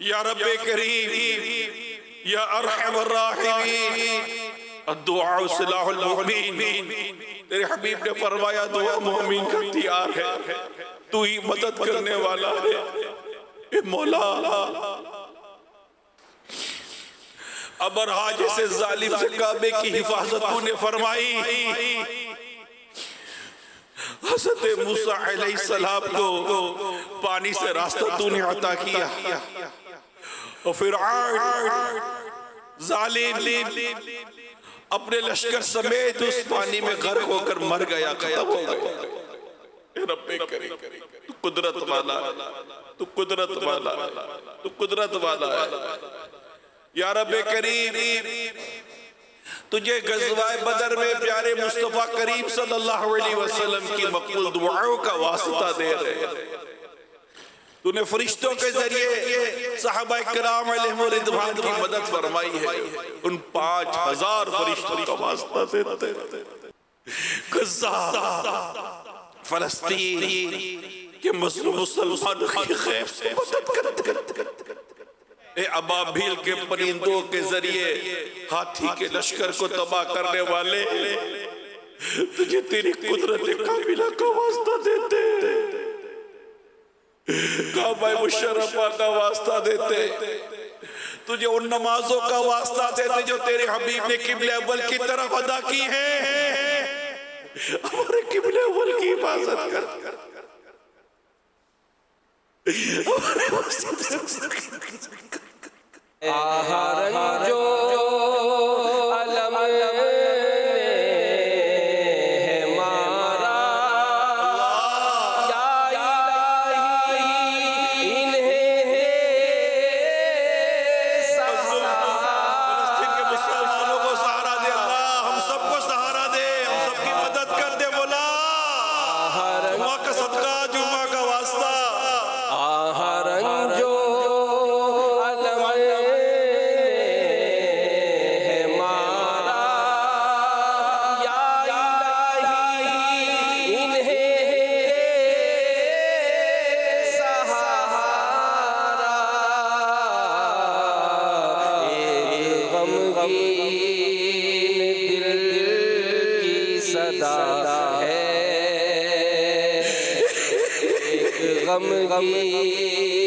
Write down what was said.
یا رب کریم یا ارحم الراحمین الدعاء سلاح المؤمنین، تیرے حبیب نے فرمایا دعا مومن کا ہتھیار ہے، تو ہی مدد کرنے والا ہے۔ اے مولا ابرہا جیسے ظالم سے کعبے کی حفاظت تو نے فرمائی، حضرت موسیٰ علیہ السلام کو پانی سے راستہ تو نے عطا کیا، اور فرعون ظالم اپنے لشکر سمیت اس پانی میں غرق ہو کر مر گیا، ختم ہو گیا۔ اے رب کریم تو قدرت والا ہے، تو قدرت والا ہے، تو قدرت والا ہے۔ یا رب کریم تجھے غزوہ بدر میں پیارے مصطفیٰ کریم صلی اللہ علیہ وسلم کی مقبول دعاؤں کا واسطہ دے رہے ہیں۔ تو نے فرشتوں کے ذریعے صحابہ کرام علیہ رضوان کی مدد فرمائی ہے، ان 5000 فرشتوں کا واسطہ دیتے غزہ فلسطین کے مظلوم مسلمان کی خیب سے مدد کرتے، اے ابابیل کے پرندوں کے ذریعے ہاتھی کے لشکر کو تباہ کرنے والے تجھے تیری قدرت کاملہ کا واسطہ دیتے، کعبہ مشرفہ کا واسطہ دیتے، تجھے ان نمازوں کا واسطہ دیتے جو تیرے حبیب نے قبلہ اول کی طرف ادا کی ہیں، ہمارے قبلہ اول کی حفاظت کر، آہرن جو علم غم